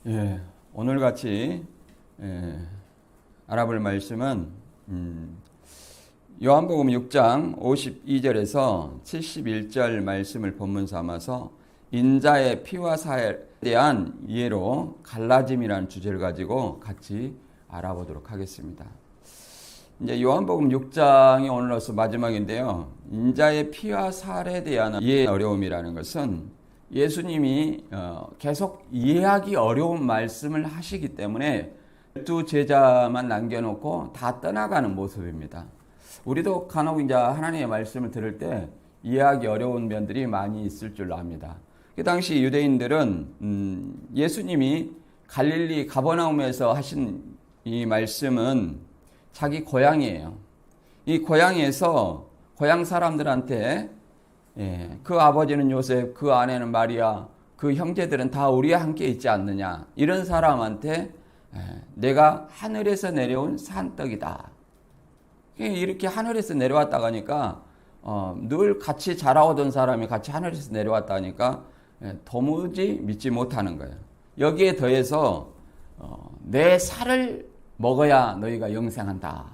예, 오늘 같이 알아볼 말씀은 요한복음 6장 52절에서 71절 말씀을 본문 삼아서 인자의 피와 살에 대한 이해로 갈라짐이라는 주제를 가지고 같이 알아보도록 하겠습니다. 이제 요한복음 6장이 오늘로서 마지막인데요. 인자의 피와 살에 대한 이해 어려움이라는 것은 예수님이 계속 이해하기 어려운 말씀을 하시기 때문에 12제자만 남겨놓고 다 떠나가는 모습입니다. 우리도 간혹 이제 하나님의 말씀을 들을 때 이해하기 어려운 면들이 많이 있을 줄 압니다. 그 당시 유대인들은 예수님이 갈릴리 가버나움에서 하신 이 말씀은 자기 고향이에요. 이 고향에서 고향 사람들한테 그 아버지는 요셉, 그 아내는 마리아, 그 형제들은 다 우리와 함께 있지 않느냐. 이런 사람한테 내가 하늘에서 내려온 산떡이다. 이렇게 하늘에서 내려왔다고 하니까 늘 같이 자라오던 사람이 같이 하늘에서 내려왔다 하니까 도무지 믿지 못하는 거예요. 여기에 더해서 내 살을 먹어야 너희가 영생한다.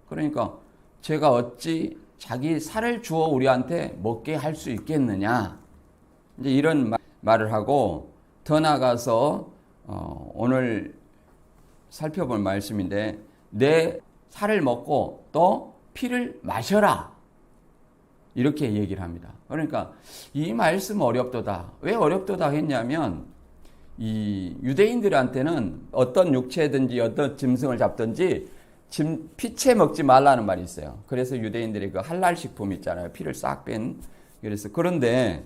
그러니까 제가 어찌 자기 살을 주어 우리한테 먹게 할 수 있겠느냐. 이제 이런 말을 하고 더 나아가서 오늘 살펴볼 말씀인데 내 살을 먹고 또 피를 마셔라. 이렇게 얘기를 합니다. 그러니까 이 말씀 어렵도다. 왜 어렵도다 했냐면 이 유대인들한테는 어떤 육체든지 어떤 짐승을 잡든지 피채 먹지 말라는 말이 있어요. 그래서 유대인들이 그 할랄 식품 있잖아요. 피를 싹 뺀. 그래서 그런데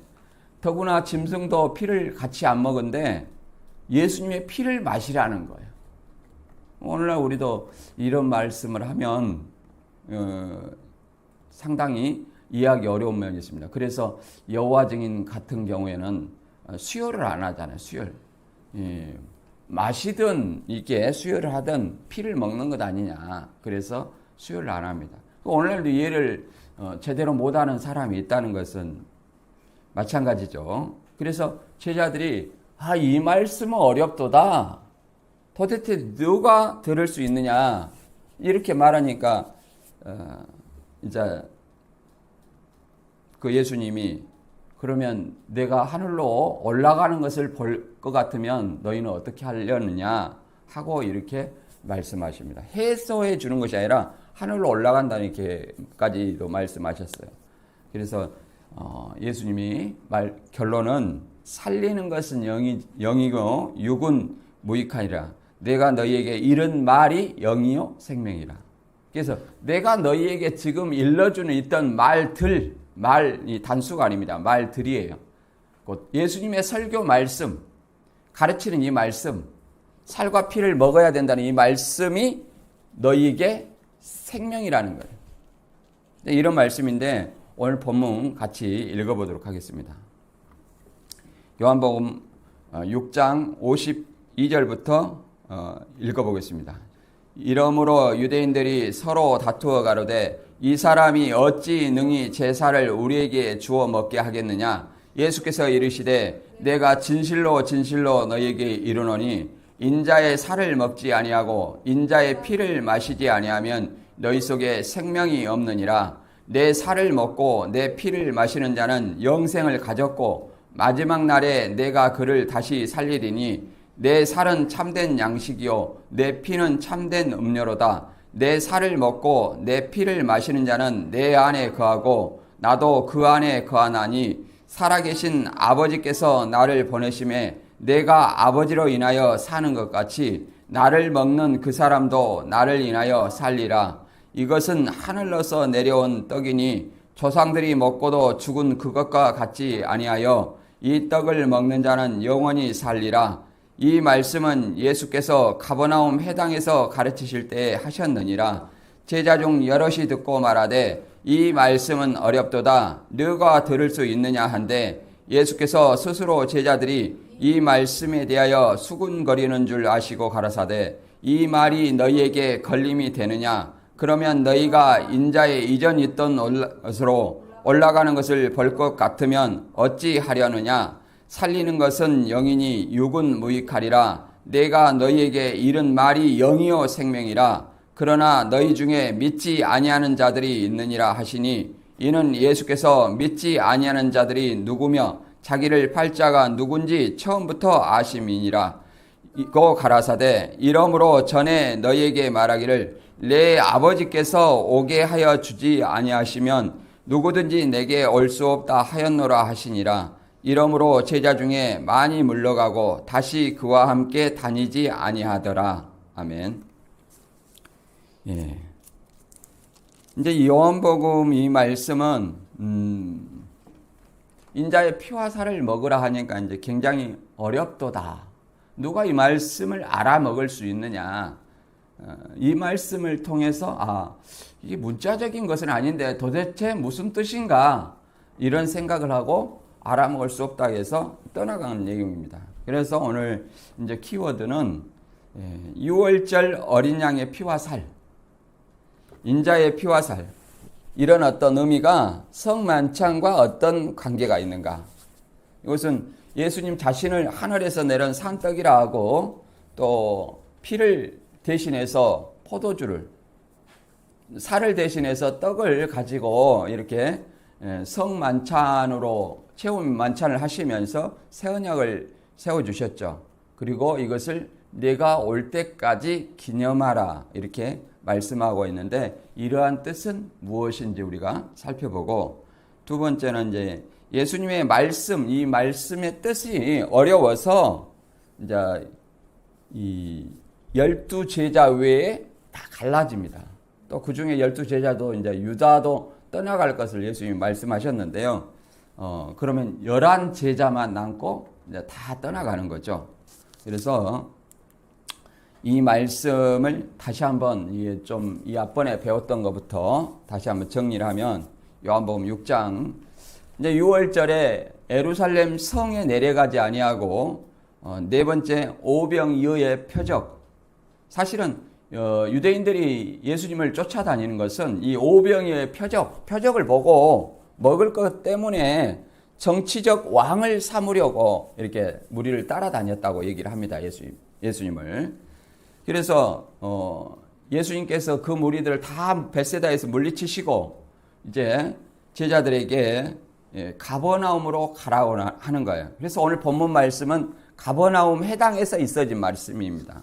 더구나 짐승도 피를 같이 안 먹은데 예수님의 피를 마시라는 거예요. 오늘날 우리도 이런 말씀을 하면 상당히 이해하기 어려운 면이 있습니다. 그래서 여호와 증인 같은 경우에는 수혈을 안 하잖아요. 수혈. 마시든 이게 수혈을 하든 피를 먹는 것 아니냐. 그래서 수혈을 안 합니다. 오늘날도 이해를 제대로 못하는 사람이 있다는 것은 마찬가지죠. 그래서 제자들이 이 말씀은 어렵도다. 도대체 누가 들을 수 있느냐. 이렇게 말하니까 이제 그 예수님이 그러면 내가 하늘로 올라가는 것을 볼 것 같으면 너희는 어떻게 하려느냐 하고 이렇게 말씀하십니다. 해소해 주는 것이 아니라 하늘로 올라간다는 이렇게까지도 말씀하셨어요. 그래서 예수님이 결론은 살리는 것은 영이고 육은 무익하니라. 내가 너희에게 이른 말이 영이요 생명이라. 그래서 내가 너희에게 지금 일러주는 있던 말이 단수가 아닙니다. 말들이에요. 곧 예수님의 설교 말씀, 가르치는 이 말씀, 살과 피를 먹어야 된다는 이 말씀이 너희에게 생명이라는 거예요. 이런 말씀인데 오늘 본문 같이 읽어보도록 하겠습니다. 요한복음 6장 52절부터 읽어보겠습니다. 이러므로 유대인들이 서로 다투어 가로되 이 사람이 어찌 능히 제 살을 우리에게 주어 먹게 하겠느냐. 예수께서 이르시되 내가 진실로 진실로 너희에게 이르노니 인자의 살을 먹지 아니하고 인자의 피를 마시지 아니하면 너희 속에 생명이 없느니라. 내 살을 먹고 내 피를 마시는 자는 영생을 가졌고 마지막 날에 내가 그를 다시 살리리니 내 살은 참된 양식이요 내 피는 참된 음료로다. 내 살을 먹고 내 피를 마시는 자는 내 안에 거하고 나도 그 안에 거하나니 살아계신 아버지께서 나를 보내심에 내가 아버지로 인하여 사는 것 같이 나를 먹는 그 사람도 나를 인하여 살리라. 이것은 하늘로서 내려온 떡이니 조상들이 먹고도 죽은 그것과 같지 아니하여 이 떡을 먹는 자는 영원히 살리라. 이 말씀은 예수께서 가버나움 회당에서 가르치실 때 하셨느니라. 제자 중 여럿이 듣고 말하되 이 말씀은 어렵도다. 누가 들을 수 있느냐 한데 예수께서 스스로 제자들이 이 말씀에 대하여 수군거리는 줄 아시고 가라사대 이 말이 너희에게 걸림이 되느냐. 그러면 너희가 인자의 이전 있던 것으로 올라가는 것을 볼 것 같으면 어찌 하려느냐. 살리는 것은 영이니 육은 무익하리라. 내가 너희에게 이른 말이 영이요 생명이라. 그러나 너희 중에 믿지 아니하는 자들이 있느니라 하시니 이는 예수께서 믿지 아니하는 자들이 누구며 자기를 팔 자가 누군지 처음부터 아심이니라. 이고 가라사대 이러므로 전에 너희에게 말하기를 내 아버지께서 오게 하여 주지 아니하시면 누구든지 내게 올 수 없다 하였노라 하시니라. 이러므로 제자 중에 많이 물러가고 다시 그와 함께 다니지 아니하더라. 아멘. 예. 이제 요한복음 이 말씀은 인자의 피와 살을 먹으라 하니까 이제 굉장히 어렵도다. 누가 이 말씀을 알아먹을 수 있느냐? 이 말씀을 통해서 이게 문자적인 것은 아닌데 도대체 무슨 뜻인가? 이런 생각을 하고 알아먹을 수 없다 해서 떠나가는 내용입니다. 그래서 오늘 이제 키워드는 6월절 어린 양의 피와 살, 인자의 피와 살, 이런 어떤 의미가 성만찬과 어떤 관계가 있는가? 이것은 예수님 자신을 하늘에서 내린 산떡이라 하고 또 피를 대신해서 포도주를, 살을 대신해서 떡을 가지고 이렇게 성만찬으로 체험 만찬을 하시면서 새 언약을 세워주셨죠. 그리고 이것을 내가 올 때까지 기념하라 이렇게 말씀하고 있는데 이러한 뜻은 무엇인지 우리가 살펴보고, 두 번째는 이제 예수님의 말씀, 이 말씀의 뜻이 어려워서 이제 이 12제자 외에 다 갈라집니다. 또 그 중에 12제자도 이제 유다도 떠나갈 것을 예수님이 말씀하셨는데요. 그러면 11제자만 남고 이제 다 떠나가는 거죠. 그래서 이 말씀을 다시 한번 이 앞번에 배웠던 것부터 다시 한번 정리를 하면 요한복음 6장 이제 6월절에 예루살렘 성에 내려가지 아니하고 네 번째 오병이어의 표적, 사실은 유대인들이 예수님을 쫓아다니는 것은 이 오병이어의 표적을 보고 먹을 것 때문에 정치적 왕을 삼으려고 이렇게 무리를 따라다녔다고 얘기를 합니다. 예수님을. 그래서 예수님께서 그 무리들을 다 벳세다에서 물리치시고 이제 제자들에게 가버나움으로 가라고 하는 거예요. 그래서 오늘 본문 말씀은 가버나움 해당에서 있어진 말씀입니다.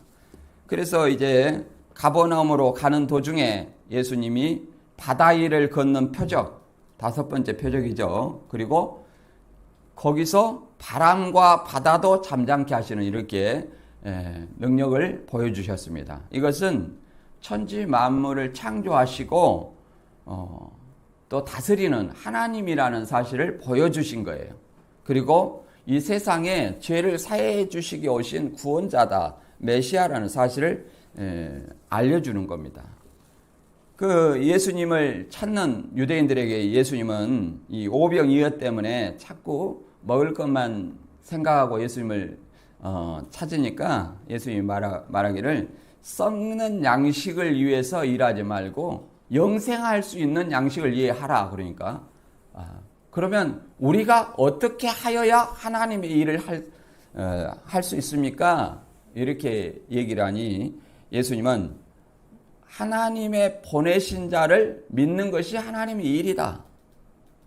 그래서 이제 가버나움으로 가는 도중에 예수님이 바다 위를 걷는 표적, 다섯 번째 표적이죠. 그리고 거기서 바람과 바다도 잠잠케 하시는 이렇게 능력을 보여주셨습니다. 이것은 천지 만물을 창조하시고 또 다스리는 하나님이라는 사실을 보여주신 거예요. 그리고 이 세상에 죄를 사해 주시기 오신 구원자다, 메시아라는 사실을 알려주는 겁니다. 그 예수님을 찾는 유대인들에게 예수님은 이 오병이어 때문에 자꾸 먹을 것만 생각하고 예수님을 찾으니까 예수님이 말하기를 썩는 양식을 위해서 일하지 말고 영생할 수 있는 양식을 위해 하라. 그러니까 그러면 우리가 어떻게 하여야 하나님의 일을 할 수 있습니까? 이렇게 얘기를 하니 예수님은 하나님의 보내신 자를 믿는 것이 하나님의 일이다.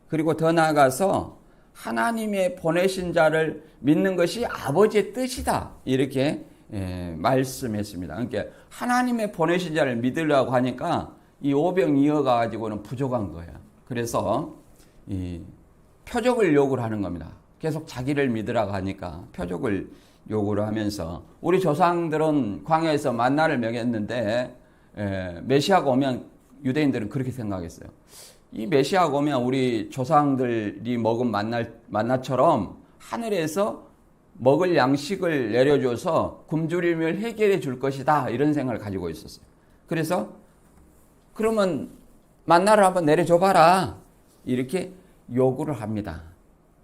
그리고 더 나아가서 하나님의 보내신 자를 믿는 것이 아버지의 뜻이다. 이렇게 말씀했습니다. 그러니까 하나님의 보내신 자를 믿으려고 하니까 이 오병이어가 가지고는 부족한 거예요. 그래서 이 표적을 요구를 하는 겁니다. 계속 자기를 믿으라고 하니까 표적을 요구를 하면서 우리 조상들은 광야에서 만나를 먹였는데 메시아가 오면 유대인들은 그렇게 생각했어요. 이 메시아가 오면 우리 조상들이 먹은 만나처럼 하늘에서 먹을 양식을 내려줘서 굶주림을 해결해 줄 것이다, 이런 생각을 가지고 있었어요. 그래서 그러면 만나를 한번 내려줘 봐라, 이렇게 요구를 합니다.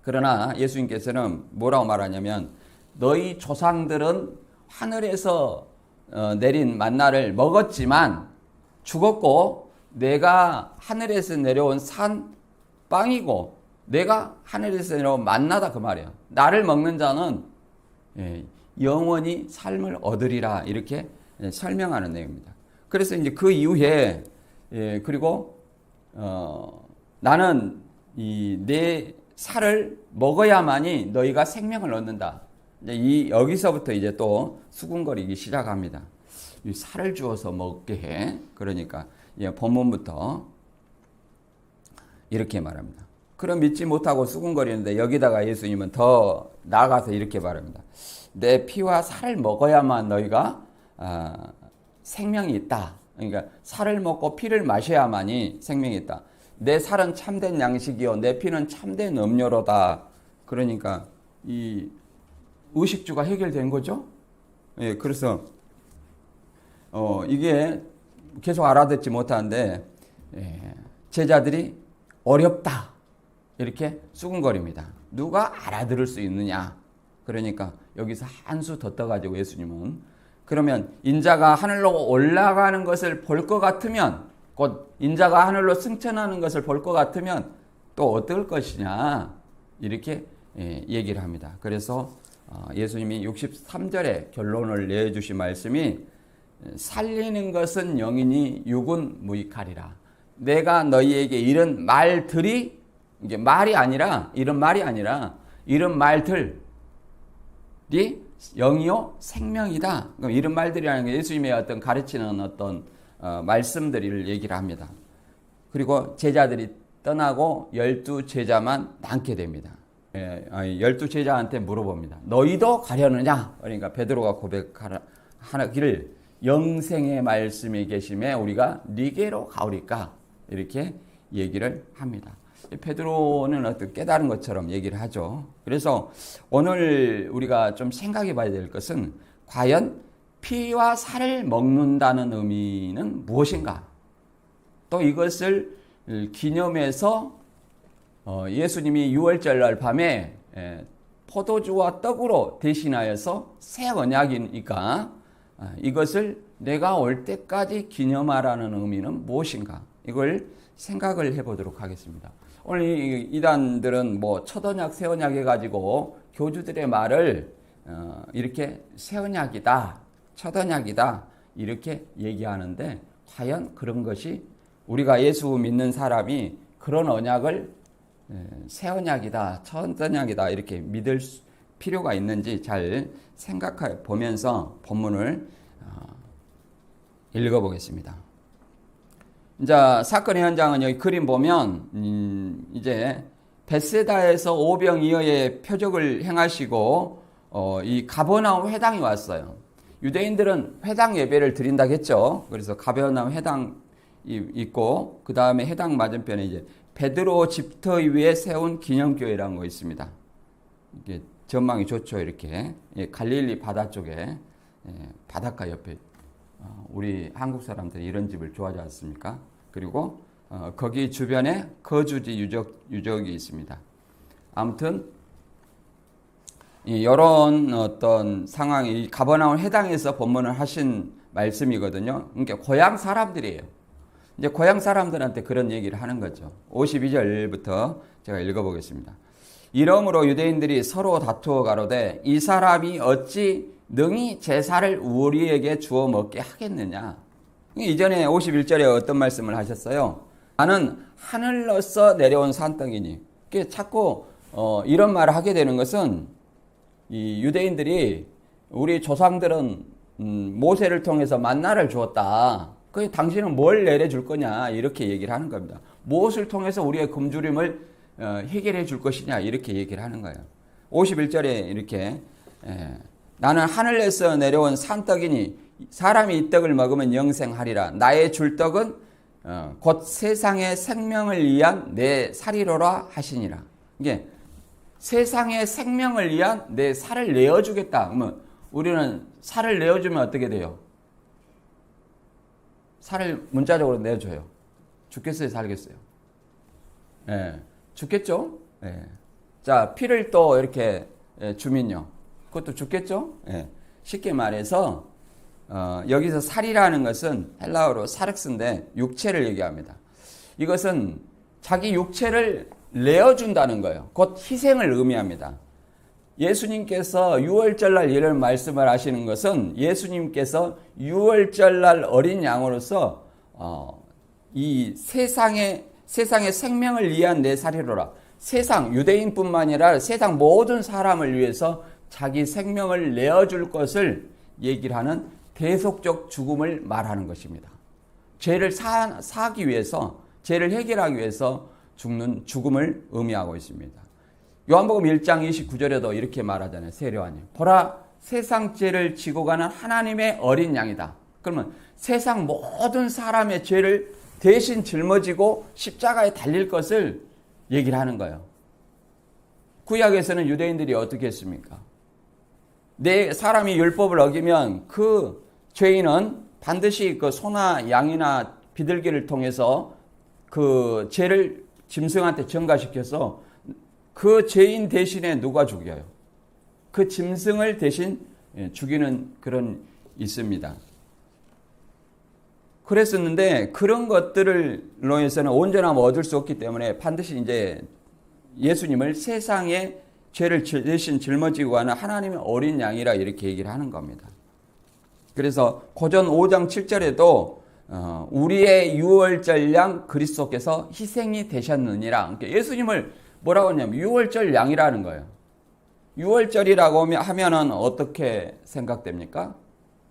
그러나 예수님께서는 뭐라고 말하냐면 너희 조상들은 하늘에서 내린 만나를 먹었지만 죽었고 내가 하늘에서 내려온 산 빵이고 내가 하늘에서 내려온 만나다, 그 말이에요. 나를 먹는 자는 영원히 삶을 얻으리라 이렇게 설명하는 내용입니다. 그래서 이제 그 이후에 그리고 나는 내 살을 먹어야만이 너희가 생명을 얻는다. 이제 여기서부터 이제 또 수군거리기 시작합니다. 이 살을 주어서 먹게 해. 그러니까 본문부터 이렇게 말합니다. 그럼 믿지 못하고 수군거리는데 여기다가 예수님은 더 나아가서 이렇게 말합니다. 내 피와 살을 먹어야만 너희가 생명이 있다. 그러니까 살을 먹고 피를 마셔야만이 생명이 있다. 내 살은 참된 양식이요 내 피는 참된 음료로다. 그러니까 이 의식주가 해결된 거죠. 예, 그래서 이게 계속 알아듣지 못하는데 제자들이 어렵다 이렇게 수군거립니다. 누가 알아들을 수 있느냐. 그러니까 여기서 한 수 더 떠가지고 예수님은 그러면 인자가 하늘로 올라가는 것을 볼 것 같으면 곧 인자가 하늘로 승천하는 것을 볼 것 같으면 또 어떨 것이냐 이렇게 얘기를 합니다. 그래서 예수님이 63절에 결론을 내주신 말씀이 살리는 것은 영이니 육은 무익하리라. 내가 너희에게 이런 말들이 이게 말이 아니라 이런 말이 아니라 이런 말들이 영이요 생명이다. 그럼 이런 말들이라는 게 예수님의 어떤 가르치는 어떤 말씀들을 얘기를 합니다. 그리고 제자들이 떠나고 12제자만 남게 됩니다. 12제자한테 물어봅니다. 너희도 가려느냐? 그러니까 베드로가 고백하기를 영생의 말씀이 계심에 우리가 네게로 가오리까? 이렇게 얘기를 합니다. 베드로는 어떤 깨달은 것처럼 얘기를 하죠. 그래서 오늘 우리가 좀 생각해 봐야 될 것은 과연 피와 살을 먹는다는 의미는 무엇인가? 또 이것을 기념해서 예수님이 6월절날 밤에 포도주와 떡으로 대신하여서 새 언약이니까 이것을 내가 올 때까지 기념하라는 의미는 무엇인가? 이걸 생각을 해보도록 하겠습니다. 오늘 이단들은 뭐 첫 언약, 새 언약 해가지고 교주들의 말을 이렇게 새 언약이다, 첫 언약이다 이렇게 얘기하는데 과연 그런 것이 우리가 예수 믿는 사람이 그런 언약을 새 언약이다, 첫 언약이다 이렇게 믿을 필요가 있는지 잘 생각해 보면서 본문을 읽어보겠습니다. 자, 사건의 현장은 여기 그림 보면 이제 벳세다에서 오병이어의 표적을 행하시고 이 가버나움 회당이 왔어요. 유대인들은 회당 예배를 드린다고 했죠. 그래서 가버나움 회당이 있고 그 다음에 회당 맞은편에 이제 베드로 집터 위에 세운 기념교회라는 거 있습니다. 이게 전망이 좋죠. 이렇게 갈릴리 바다 쪽에 바닷가 옆에 우리 한국 사람들이 이런 집을 좋아하지 않습니까? 그리고 거기 주변에 거주지 유적이 있습니다. 아무튼 이런 어떤 상황이 가버나움 회당에서 본문을 하신 말씀이거든요. 그러니까 고향 사람들이에요. 이제 고향 사람들한테 그런 얘기를 하는 거죠. 52절부터 제가 읽어보겠습니다. 이러므로 유대인들이 서로 다투어 가로되 이 사람이 어찌 능히 제사를 우리에게 주어 먹게 하겠느냐. 이전에 51절에 어떤 말씀을 하셨어요? 나는 하늘로서 내려온 산떡이니. 자꾸 이런 말을 하게 되는 것은 이 유대인들이 우리 조상들은 모세를 통해서 만나를 주었다. 그 당신은 뭘 내려줄 거냐 이렇게 얘기를 하는 겁니다. 무엇을 통해서 우리의 굶주림을 해결해 줄 것이냐 이렇게 얘기를 하는 거예요. 51절에 이렇게 나는 하늘에서 내려온 산떡이니 사람이 이 떡을 먹으면 영생하리라. 나의 줄 떡은 곧 세상의 생명을 위한 내 살이로라 하시니라. 이게 세상의 생명을 위한 내 살을 내어주겠다. 그러면 우리는 살을 내어주면 어떻게 돼요? 살을 문자적으로 내어줘요. 죽겠어요, 살겠어요? 죽겠죠? 자, 피를 또 이렇게 주면요. 그것도 죽겠죠? 쉽게 말해서 여기서 살이라는 것은 헬라어로 사륵스인데 육체를 얘기합니다. 이것은 자기 육체를 내어준다는 거예요. 곧 희생을 의미합니다. 예수님께서 유월절날 이런 말씀을 하시는 것은 예수님께서 유월절날 어린 양으로서 이 세상의 생명을 위한 내 살이로라. 세상 유대인뿐만 아니라 세상 모든 사람을 위해서 자기 생명을 내어줄 것을 얘기를 하는 대속적 죽음을 말하는 것입니다. 죄를 사하기 위해서, 죄를 해결하기 위해서 죽는 죽음을 의미하고 있습니다. 요한복음 1장 29절에도 이렇게 말하잖아요. 세례요한이. 보라, 세상 죄를 지고 가는 하나님의 어린 양이다. 그러면 세상 모든 사람의 죄를 대신 짊어지고 십자가에 달릴 것을 얘기를 하는 거예요. 구약에서는 유대인들이 어떻게 했습니까? 내 사람이 율법을 어기면 그 죄인은 반드시 그 소나 양이나 비둘기를 통해서 그 죄를 짐승한테 전가시켜서 그 죄인 대신에 누가 죽여요? 그 짐승을 대신 죽이는 그런 있습니다. 그랬었는데 그런 것들로 해서는 온전함을 얻을 수 없기 때문에 반드시 이제 예수님을 세상의 죄를 대신 짊어지고 가는 하나님의 어린 양이라 이렇게 얘기를 하는 겁니다. 그래서 고전 5장 7절에도 우리의 유월절 양 그리스도께서 희생이 되셨느니라. 그러니까 예수님을 뭐라고 하냐면 유월절 양이라는 거예요. 유월절이라고 하면은 어떻게 생각됩니까?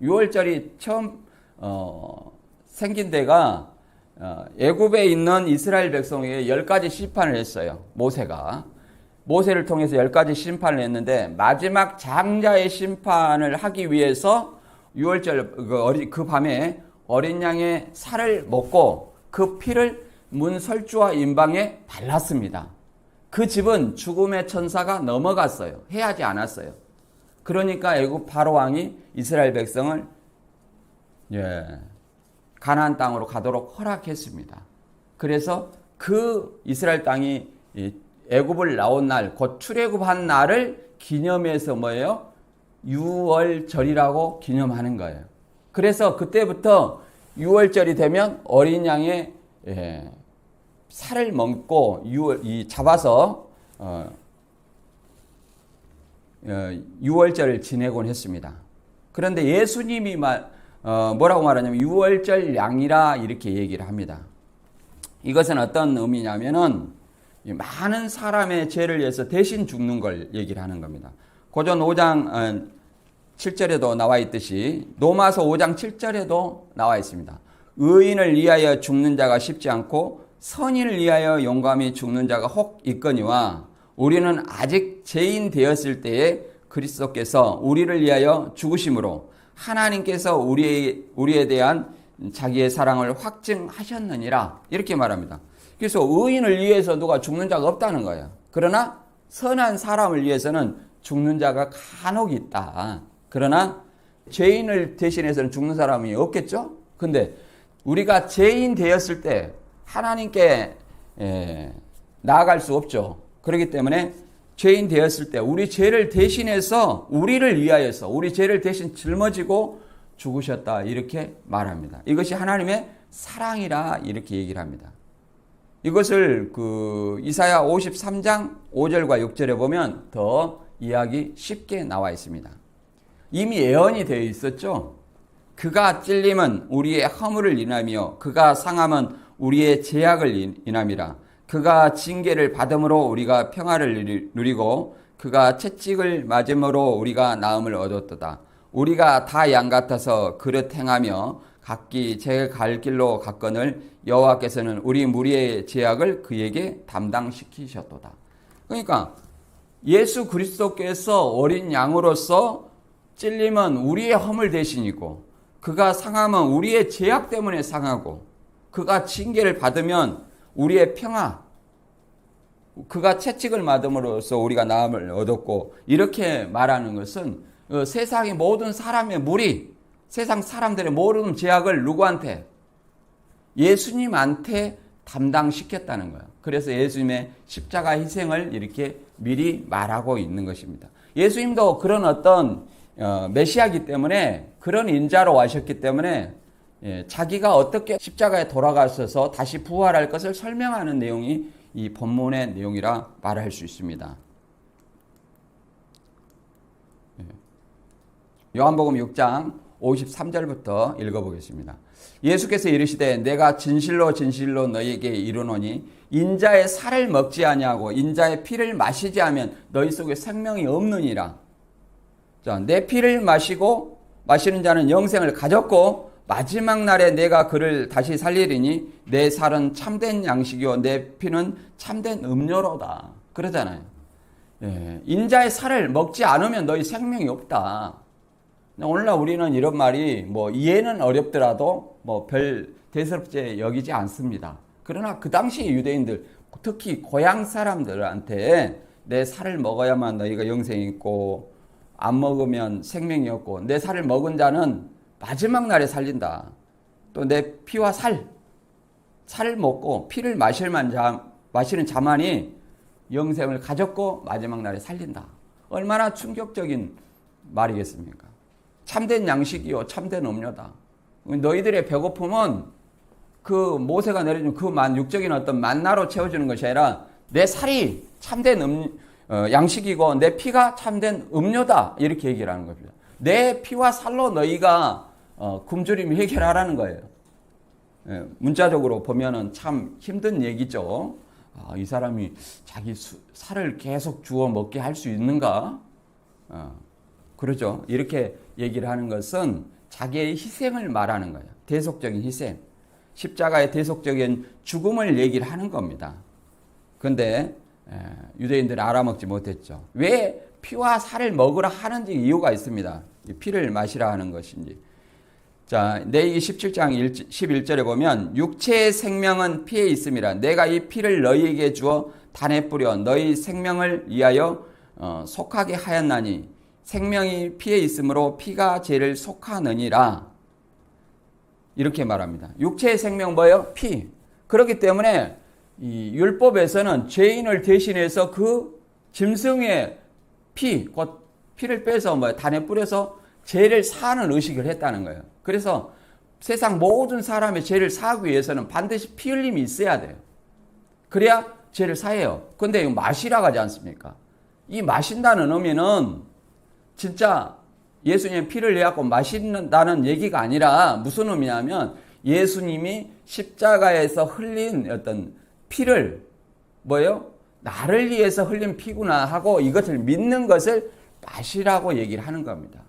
유월절이 처음 생긴 데가 애굽에 있는 이스라엘 백성에게 10가지 심판을 했어요. 모세를 통해서 10가지 심판을 했는데 마지막 장자의 심판을 하기 위해서 유월절 그 밤에 어린 양의 살을 먹고 그 피를 문 설주와 임방에 발랐습니다. 그 집은 죽음의 천사가 넘어갔어요. 해하지 않았어요. 그러니까 애굽 바로 왕이 이스라엘 백성을 가나안 땅으로 가도록 허락했습니다. 그래서 그 이스라엘 땅이 애굽을 나온 날, 곧 출애굽한 날을 기념해서 뭐예요? 유월절이라고 기념하는 거예요. 그래서 그때부터 유월절이 되면 어린 양의 살을 먹고 잡아서 유월절을 지내곤 했습니다. 그런데 예수님이 뭐라고 말하냐면 유월절 양이라 이렇게 얘기를 합니다. 이것은 어떤 의미냐면은 많은 사람의 죄를 위해서 대신 죽는 걸 얘기를 하는 겁니다. 고전 5장 7절에도 나와 있듯이 로마서 5장 7절에도 나와 있습니다. 의인을 위하여 죽는 자가 쉽지 않고 선인을 위하여 용감히 죽는 자가 혹 있거니와 우리는 아직 죄인 되었을 때에 그리스도께서 우리를 위하여 죽으심으로 하나님께서 우리에 대한 자기의 사랑을 확증하셨느니라 이렇게 말합니다. 그래서 의인을 위해서 누가 죽는 자가 없다는 거예요. 그러나 선한 사람을 위해서는 죽는 자가 간혹 있다. 그러나 죄인을 대신해서는 죽는 사람이 없겠죠? 근데 우리가 죄인 되었을 때 하나님께 나아갈 수 없죠. 그렇기 때문에 죄인 되었을 때 우리 죄를 대신해서 우리를 위하여서 우리 죄를 대신 짊어지고 죽으셨다 이렇게 말합니다. 이것이 하나님의 사랑이라 이렇게 얘기를 합니다. 이것을 이사야 53장 5절과 6절에 보면 더 이야기 쉽게 나와 있습니다. 이미 예언이 되어 있었죠. 그가 찔림은 우리의 허물을 인하며 그가 상함은 우리의 죄악을 인함이라. 그가 징계를 받음으로 우리가 평화를 누리고 그가 채찍을 맞음으로 우리가 나음을 얻었도다. 우리가 다 양 같아서 그릇 행하며 각기 제 갈 길로 갔거늘 여호와께서는 우리 무리의 죄악을 그에게 담당시키셨도다. 그러니까 예수 그리스도께서 어린 양으로서 찔림은 우리의 허물 대신이고 그가 상함은 우리의 죄악 때문에 상하고 그가 징계를 받으면 우리의 평화, 그가 채찍을 맞음으로써 우리가 나음을 얻었고 이렇게 말하는 것은 세상의 모든 사람의 무리, 세상 사람들의 모든 죄악을 누구한테? 예수님한테 담당시켰다는 거예요. 그래서 예수님의 십자가 희생을 이렇게 미리 말하고 있는 것입니다. 예수님도 그런 어떤 메시아이기 때문에 그런 인자로 와셨기 때문에 자기가 어떻게 십자가에 돌아가셔서 다시 부활할 것을 설명하는 내용이 이 본문의 내용이라 말할 수 있습니다. 요한복음 6장 53절부터 읽어보겠습니다. 예수께서 이르시되 내가 진실로 진실로 너희에게 이르노니 인자의 살을 먹지 아니하고 인자의 피를 마시지 하면 너희 속에 생명이 없느니라. 자, 내 피를 마시는 자는 영생을 가졌고 마지막 날에 내가 그를 다시 살리리니 내 살은 참된 양식이요 내 피는 참된 음료로다. 그러잖아요. 예, 인자의 살을 먹지 않으면 너희 생명이 없다. 오늘날 우리는 이런 말이 뭐 이해는 어렵더라도 뭐 별 대수롭지 여기지 않습니다. 그러나 그 당시 유대인들, 특히 고향 사람들한테 내 살을 먹어야만 너희가 영생이 있고 안 먹으면 생명이 없고 내 살을 먹은 자는 마지막 날에 살린다. 또 내 피와 살을 먹고 피를 마시는 자만이 영생을 가졌고 마지막 날에 살린다. 얼마나 충격적인 말이겠습니까? 참된 양식이요 참된 음료다. 너희들의 배고픔은 그 모세가 내려준 그 육적인 어떤 만나로 채워주는 것이 아니라 내 살이 참된 양식이고 내 피가 참된 음료다. 이렇게 얘기를 하는 겁니다. 내 피와 살로 너희가 굶주림 해결하라는 거예요. 예, 문자적으로 보면은 참 힘든 얘기죠. 이 사람이 자기 살을 계속 주워 먹게 할 수 있는가? 그러죠. 이렇게 얘기를 하는 것은 자기의 희생을 말하는 거예요. 대속적인 희생. 십자가의 대속적인 죽음을 얘기를 하는 겁니다. 그런데 유대인들은 알아먹지 못했죠. 왜 피와 살을 먹으라 하는지 이유가 있습니다. 피를 마시라 하는 것인지. 자, 레위기 17장 11절에 보면 육체의 생명은 피에 있음이라. 내가 이 피를 너희에게 주어 단에 뿌려 너희 생명을 위하여 속하게 하였나니 생명이 피에 있으므로 피가 죄를 속하느니라. 이렇게 말합니다. 육체의 생명 뭐예요? 피. 그렇기 때문에 이 율법에서는 죄인을 대신해서 그 짐승의 피, 곧 피를 빼서 단에 뿌려서 죄를 사하는 의식을 했다는 거예요. 그래서 세상 모든 사람의 죄를 사하기 위해서는 반드시 피 흘림이 있어야 돼요. 그래야 죄를 사해요. 그런데 이거 마시라고 하지 않습니까? 이 마신다는 의미는 진짜 예수님의 피를 내갖고 마신다는 얘기가 아니라 무슨 의미냐면 예수님이 십자가에서 흘린 어떤 피를 뭐예요? 나를 위해서 흘린 피구나 하고 이것을 믿는 것을 마시라고 얘기를 하는 겁니다.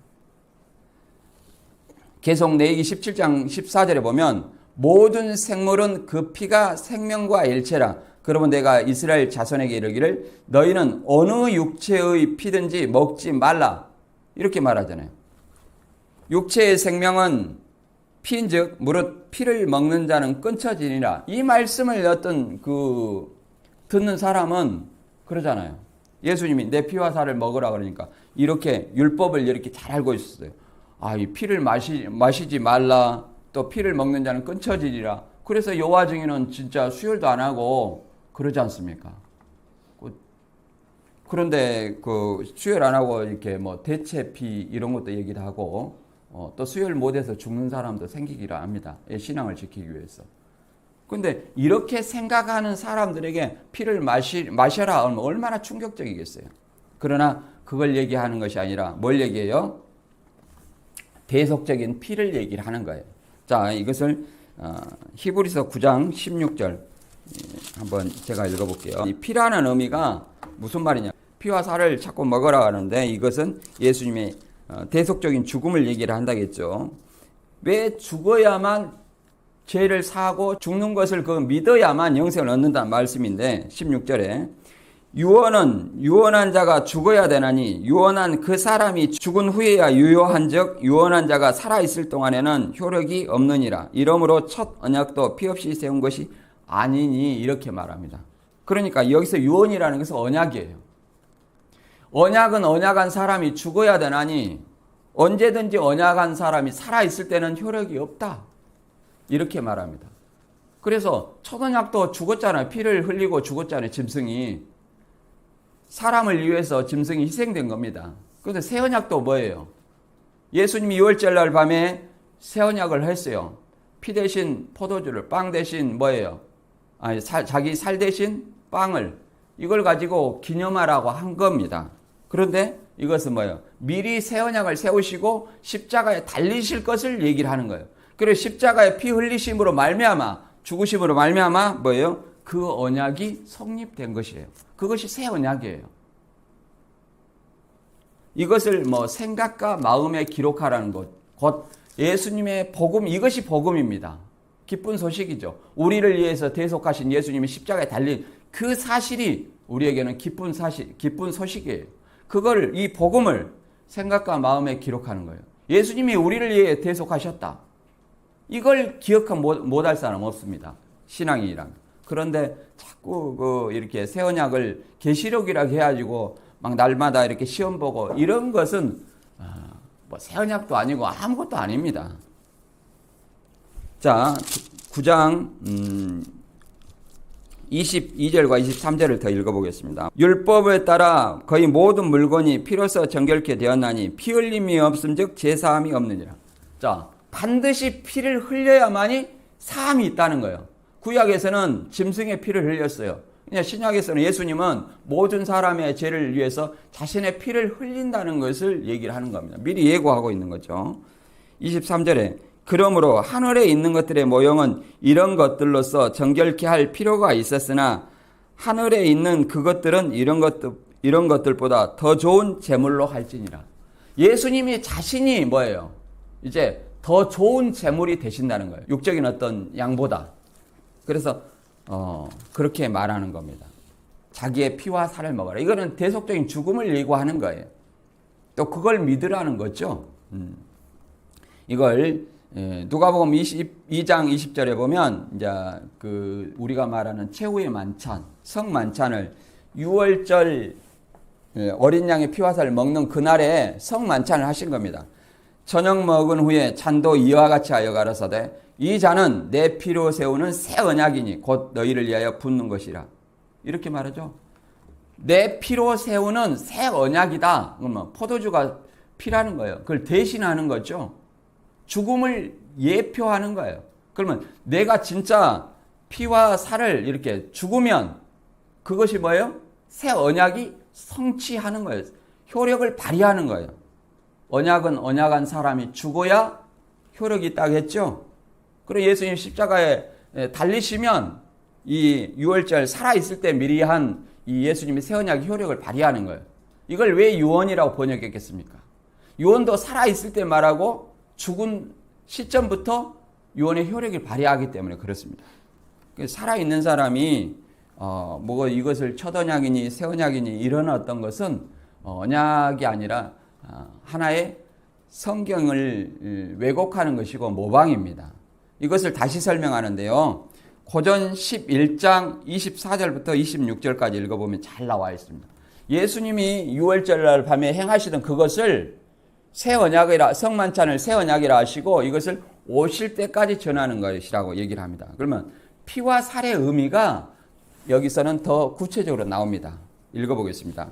계속 레위기 17장 14절에 보면 모든 생물은 그 피가 생명과 일체라. 그러면 내가 이스라엘 자손에게 이르기를 너희는 어느 육체의 피든지 먹지 말라. 이렇게 말하잖아요. 육체의 생명은 피인즉 무릇 피를 먹는 자는 끊쳐지니라. 이 말씀을 어떤 듣는 사람은 그러잖아요. 예수님이 내 피와 살을 먹으라 그러니까 이렇게 율법을 이렇게 잘 알고 있었어요. 이 피를 마시지 말라. 또 피를 먹는 자는 끊쳐지리라. 그래서 여호와 증인은 진짜 수혈도 안 하고 그러지 않습니까? 그런데 수혈 안 하고 이렇게 대체 피 이런 것도 얘기를 하고 또 수혈 못해서 죽는 사람도 생기기를 합니다. 신앙을 지키기 위해서. 그런데 이렇게 생각하는 사람들에게 피를 마셔라 하면 얼마나 충격적이겠어요. 그러나 그걸 얘기하는 것이 아니라 뭘 얘기해요? 대속적인 피를 얘기를 하는 거예요. 자, 이것을 히브리서 9장 16절 한번 제가 읽어볼게요. 이 피라는 의미가 무슨 말이냐? 피와 살을 자꾸 먹으라 하는데 이것은 예수님의 대속적인 죽음을 얘기를 한다겠죠. 왜 죽어야만 죄를 사고 죽는 것을 믿어야만 영생을 얻는다는 말씀인데 16절에 유언한 자가 죽어야 되나니 유언한 그 사람이 죽은 후에야 유효한즉 유언한 자가 살아있을 동안에는 효력이 없느니라. 이러므로 첫 언약도 피 없이 세운 것이 아니니 이렇게 말합니다. 그러니까 여기서 유언이라는 것은 언약이에요. 언약은 언약한 사람이 죽어야 되나니 언제든지 언약한 사람이 살아있을 때는 효력이 없다. 이렇게 말합니다. 그래서 첫 언약도 죽었잖아요. 피를 흘리고 죽었잖아요. 짐승이. 사람을 위해서 짐승이 희생된 겁니다. 그런데 새 언약도 뭐예요? 예수님이 6월절 날 밤에 새 언약을 했어요. 피 대신 포도주를, 빵 대신 뭐예요? 자기 살 대신 빵을 이걸 가지고 기념하라고 한 겁니다. 그런데 이것은 뭐예요? 미리 새 언약을 세우시고 십자가에 달리실 것을 얘기를 하는 거예요. 그리고 십자가에 피 흘리심으로 말미암아, 죽으심으로 말미암아 뭐예요? 그 언약이 성립된 것이에요. 그것이 새 언약이에요. 이것을 뭐 생각과 마음에 기록하라는 것, 곧 예수님의 복음, 이것이 복음입니다. 기쁜 소식이죠. 우리를 위해서 대속하신 예수님이 십자가에 달린 그 사실이 우리에게는 기쁜 사실, 기쁜 소식이에요. 그걸, 이 복음을 생각과 마음에 기록하는 거예요. 예수님이 우리를 위해 대속하셨다. 이걸 기억 못할 사람 없습니다. 신앙인이란. 그런데 자꾸 이렇게 새 언약을 계시록이라고 해가지고 막 날마다 이렇게 시험 보고 이런 것은 뭐 새 언약도 아니고 아무것도 아닙니다. 자, 9장 22절과 23절을 더 읽어보겠습니다. 율법에 따라 거의 모든 물건이 피로써 정결케 되었나니 피 흘림이 없음즉 제사함이 없느니라. 자, 반드시 피를 흘려야만이 사함이 있다는 거예요. 구약에서는 짐승의 피를 흘렸어요. 신약에서는 예수님은 모든 사람의 죄를 위해서 자신의 피를 흘린다는 것을 얘기를 하는 겁니다. 미리 예고하고 있는 거죠. 23절에 그러므로 하늘에 있는 것들의 모형은 이런 것들로서 정결케 할 필요가 있었으나 하늘에 있는 그것들은 이런 것들보다 더 좋은 제물로 할지니라. 예수님이 자신이 뭐예요? 이제 더 좋은 제물이 되신다는 거예요. 육적인 어떤 양보다. 그래서 그렇게 말하는 겁니다. 자기의 피와 살을 먹어라. 이거는 대속적인 죽음을 예고하는 거예요. 또 그걸 믿으라는 거죠. 이걸 누가복음 22장 20절에 보면 이제 우리가 말하는 최후의 만찬, 성만찬을 6월절 어린 양의 피와 살을 먹는 그날에 성만찬을 하신 겁니다. 저녁 먹은 후에 잔도 이와 같이 하여 가라사대 이 잔은 내 피로 세우는 새 언약이니 곧 너희를 위하여 붓는 것이라. 이렇게 말하죠. 내 피로 세우는 새 언약이다. 그러면 포도주가 피라는 거예요. 그걸 대신하는 거죠. 죽음을 예표하는 거예요. 그러면 내가 진짜 피와 살을 이렇게 죽으면 그것이 뭐예요? 새 언약이 성취하는 거예요. 효력을 발휘하는 거예요. 언약은 언약한 사람이 죽어야 효력이 있다고 했죠. 그리고 예수님 십자가에 달리시면 이 6월절 살아있을 때 미리 한 이 예수님의 새 언약의 효력을 발휘하는 거예요. 이걸 왜 유언이라고 번역했겠습니까? 유언도 살아있을 때 말하고 죽은 시점부터 유언의 효력을 발휘하기 때문에 그렇습니다. 살아있는 사람이 뭐 이것을 첫 언약이니 새 언약이니 이런 어떤 것은 언약이 아니라 하나의 성경을 왜곡하는 것이고 모방입니다. 이것을 다시 설명하는데요. 고전 11장 24절부터 26절까지 읽어보면 잘 나와 있습니다. 예수님이 6월절 밤에 행하시던 그것을 새 언약이라, 성만찬을 새 언약이라 하시고 이것을 오실 때까지 전하는 것이라고 얘기를 합니다. 그러면 피와 살의 의미가 여기서는 더 구체적으로 나옵니다. 읽어보겠습니다.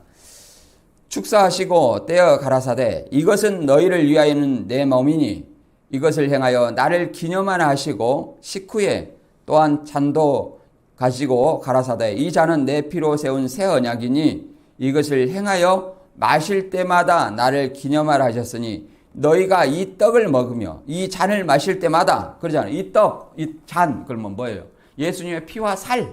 축사하시고 떼어 가라사대 이것은 너희를 위하여는 내 몸이니 이것을 행하여 나를 기념하라 하시고 식후에 또한 잔도 가지고 가라사대 이 잔은 내 피로 세운 새 언약이니 이것을 행하여 마실 때마다 나를 기념하라 하셨으니 너희가 이 떡을 먹으며 이 잔을 마실 때마다 그러잖아요. 이 떡, 이 잔 그러면 뭐예요? 예수님의 피와 살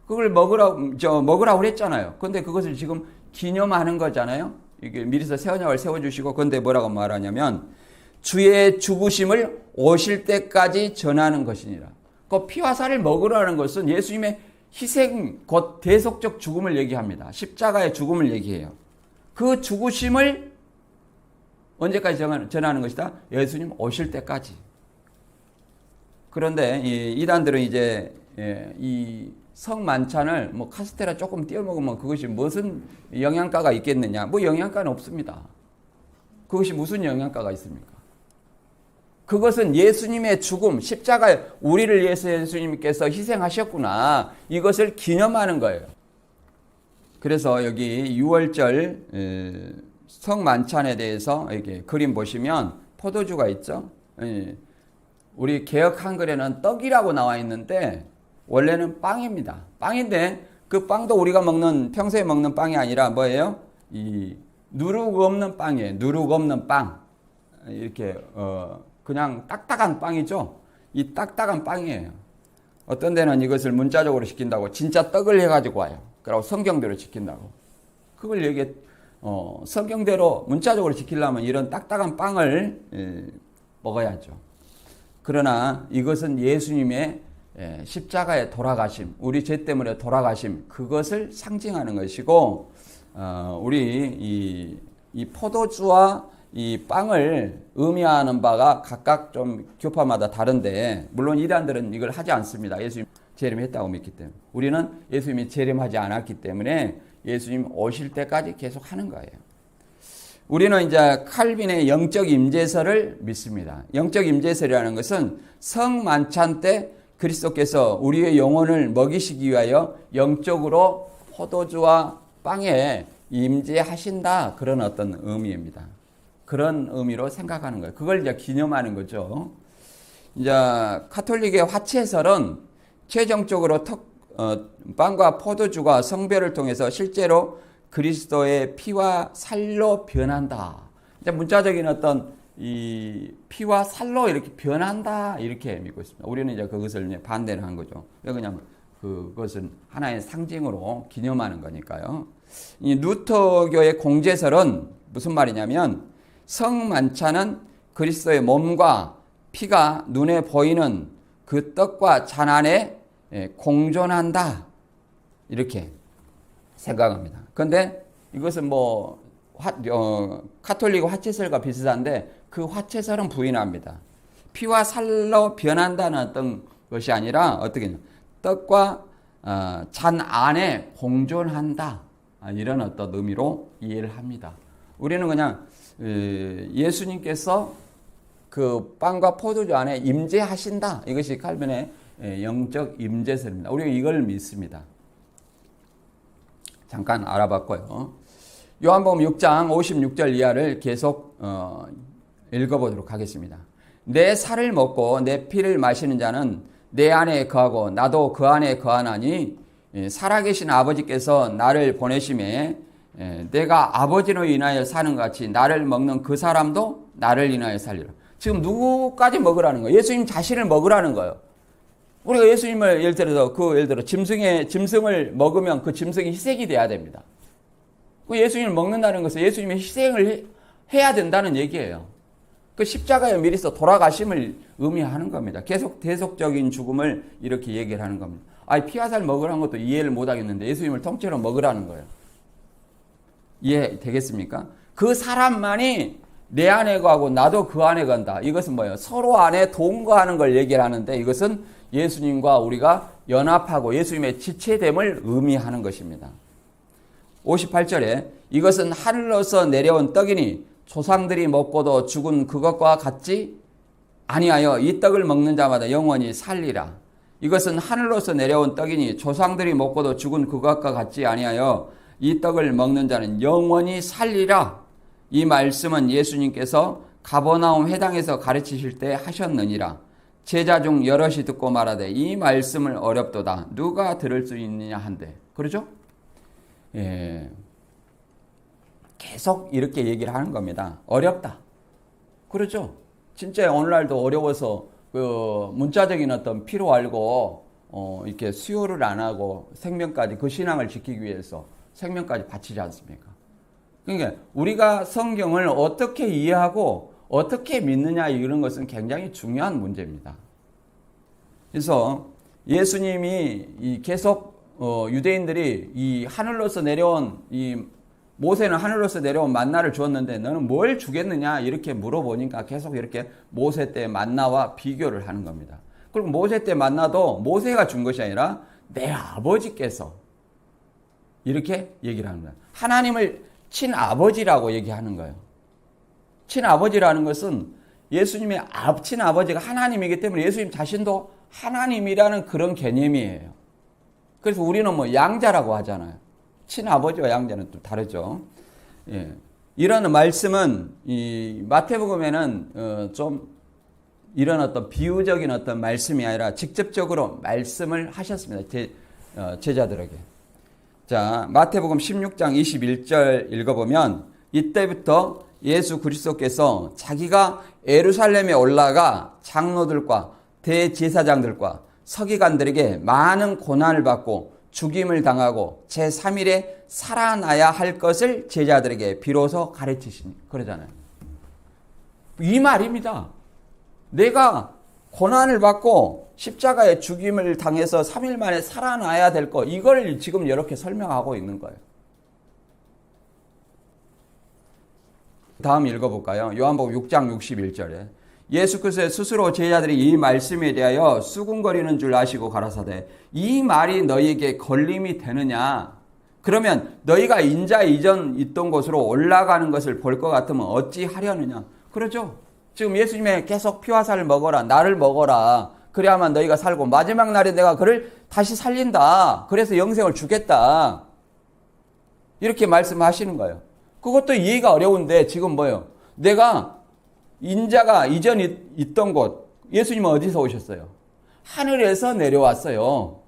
그걸 먹으라고 그랬잖아요. 그런데 그것을 지금 기념하는 거잖아요. 이게 미리서 새 언약을 세워주시고 그런데 뭐라고 말하냐면 주의 죽으심을 오실 때까지 전하는 것이니라. 그 피와 살을 먹으라는 것은 예수님의 희생 곧 대속적 죽음을 얘기합니다. 십자가의 죽음을 얘기해요. 그 죽으심을 언제까지 전하는 것이다? 예수님 오실 때까지. 그런데 이단들은 이제 이 성만찬을 뭐 카스테라 조금 띄워 먹으면 그것이 무슨 영양가가 있겠느냐? 뭐 영양가는 없습니다. 그것이 무슨 영양가가 있습니까? 그것은 예수님의 죽음, 십자가에 우리를 위해서 예수님께서 희생하셨구나. 이것을 기념하는 거예요. 그래서 여기 6월절 성만찬에 대해서 이렇게 그림 보시면 포도주가 있죠. 우리 개역 한글에는 떡이라고 나와 있는데 원래는 빵입니다. 빵인데 그 빵도 우리가 평소에 먹는 빵이 아니라 뭐예요? 이 누룩 없는 빵이에요. 누룩 없는 빵. 이렇게 그냥 딱딱한 빵이죠. 이 딱딱한 빵이에요. 어떤 데는 이것을 문자적으로 시킨다고 진짜 떡을 해가지고 와요. 그리고 성경대로 지킨다고. 그걸 얘기해. 성경대로 문자적으로 지키려면 이런 딱딱한 빵을 먹어야죠. 그러나 이것은 예수님의 십자가에 돌아가심, 우리 죄 때문에 돌아가심, 그것을 상징하는 것이고, 우리 이 포도주와 이 빵을 의미하는 바가 각각 좀 교파마다 다른데, 물론 이단들은 이걸 하지 않습니다. 예수님 재림했다고 믿기 때문에. 우리는 예수님이 재림하지 않았기 때문에 예수님 오실 때까지 계속 하는 거예요. 우리는 이제 칼빈의 영적 임재설을 믿습니다. 영적 임재설이라는 것은 성만찬 때 그리스도께서 우리의 영혼을 먹이시기 위하여 영적으로 포도주와 빵에 임재하신다, 그런 어떤 의미입니다. 그런 의미로 생각하는 거예요. 그걸 이제 기념하는 거죠. 이제 가톨릭의 화채설은 최종적으로 빵과 포도주가 성별을 통해서 실제로 그리스도의 피와 살로 변한다. 이제 문자적인 어떤 이 피와 살로 이렇게 변한다, 이렇게 믿고 있습니다. 우리는 이제 그것을 이제 반대를 한 거죠. 그냥 그것은 하나의 상징으로 기념하는 거니까요. 이 루터교의 공제설은 무슨 말이냐면, 성만찬은 그리스도의 몸과 피가 눈에 보이는 그 떡과 잔 안에 공존한다, 이렇게 생각합니다. 그런데 이것은 카톨릭 화채설과 비슷한데, 그 화채설은 부인합니다. 피와 살로 변한다는 어떤 것이 아니라 어떻게 떡과 잔 안에 공존한다, 이런 어떤 의미로 이해를 합니다. 우리는 그냥 예수님께서 그 빵과 포도주 안에 임재하신다, 이것이 칼빈의 영적 임재설입니다. 우리가 이걸 믿습니다. 잠깐 알아봤고요. 요한복음 6장 56절 이하를 계속 읽어보도록 하겠습니다. 내 살을 먹고 내 피를 마시는 자는 내 안에 거하고 나도 그 안에 거하나니, 살아계신 아버지께서 나를 보내심에 내가 아버지로 인하여 사는 것 같이 나를 먹는 그 사람도 나를 인하여 살리라. 지금 누구까지 먹으라는 거예요? 예수님 자신을 먹으라는 거예요. 우리가 예수님을 예를 들어 짐승을 먹으면 그 짐승이 희생이 돼야 됩니다. 그 예수님을 먹는다는 것은 예수님의 희생을 해야 된다는 얘기예요. 그 십자가에 미리서 돌아가심을 의미하는 겁니다. 대속적인 죽음을 이렇게 얘기를 하는 겁니다. 피와 살 먹으라는 것도 이해를 못 하겠는데 예수님을 통째로 먹으라는 거예요. 이해되겠습니까? 그 사람만이 내 안에 거하고 나도 그 안에 건다. 이것은 뭐예요? 서로 안에 동거하는 걸 얘기를 하는데, 이것은 예수님과 우리가 연합하고 예수님의 지체됨을 의미하는 것입니다. 58절에 이것은 하늘로서 내려온 떡이니 조상들이 먹고도 죽은 그것과 같지 아니하여 이 떡을 먹는 자마다 영원히 살리라. 이것은 하늘로서 내려온 떡이니 조상들이 먹고도 죽은 그것과 같지 아니하여 이 떡을 먹는 자는 영원히 살리라. 이 말씀은 예수님께서 가버나움 회당에서 가르치실 때 하셨느니라. 제자 중 여럿이 듣고 말하되 이 말씀을 어렵도다. 누가 들을 수 있느냐 한데. 그러죠? 계속 이렇게 얘기를 하는 겁니다. 어렵다. 그렇죠? 진짜 오늘날도 어려워서 그 문자적인 어떤 피로 알고 이렇게 수요를 안 하고 생명까지, 그 신앙을 지키기 위해서 생명까지 바치지 않습니까? 그러니까 우리가 성경을 어떻게 이해하고 어떻게 믿느냐, 이런 것은 굉장히 중요한 문제입니다. 그래서 예수님이 계속 유대인들이 이 하늘로서 내려온 모세는 하늘로서 내려온 만나를 주었는데 너는 뭘 주겠느냐 이렇게 물어보니까 계속 이렇게 모세 때 만나와 비교를 하는 겁니다. 그리고 모세 때 만나도 모세가 준 것이 아니라 내 아버지께서 이렇게 얘기를 하는 거예요. 하나님을 친아버지라고 얘기하는 거예요. 친아버지라는 것은 예수님의 친아버지가 하나님이기 때문에 예수님 자신도 하나님이라는 그런 개념이에요. 그래서 우리는 뭐 양자라고 하잖아요. 친아버지와 양자는 또 다르죠. 예. 이런 말씀은 이 마태복음에는 좀 이런 어떤 비유적인 어떤 말씀이 아니라 직접적으로 말씀을 하셨습니다. 제자들에게. 자, 마태복음 16장 21절 읽어보면 이때부터 예수 그리스도께서 자기가 예루살렘에 올라가 장로들과 대제사장들과 서기관들에게 많은 고난을 받고 죽임을 당하고 제3일에 살아나야 할 것을 제자들에게 비로소 가르치시니 그러잖아요. 이 말입니다. 내가 고난을 받고 십자가에 죽임을 당해서 3일 만에 살아나야 될 것, 이걸 지금 이렇게 설명하고 있는 거예요. 다음 읽어볼까요? 요한복음 6장 61절에 예수께서 스스로 제자들이 이 말씀에 대하여 수군거리는 줄 아시고 가라사대 이 말이 너희에게 걸림이 되느냐? 그러면 너희가 인자 이전 있던 곳으로 올라가는 것을 볼 것 같으면 어찌 하려느냐? 그러죠. 지금 예수님의 계속 피와 살을 먹어라, 나를 먹어라. 그래야만 너희가 살고 마지막 날에 내가 그를 다시 살린다. 그래서 영생을 주겠다. 이렇게 말씀하시는 거예요. 그것도 이해가 어려운데 지금 뭐예요? 내가 인자가 이전 있던 곳, 예수님은 어디서 오셨어요? 하늘에서 내려왔어요.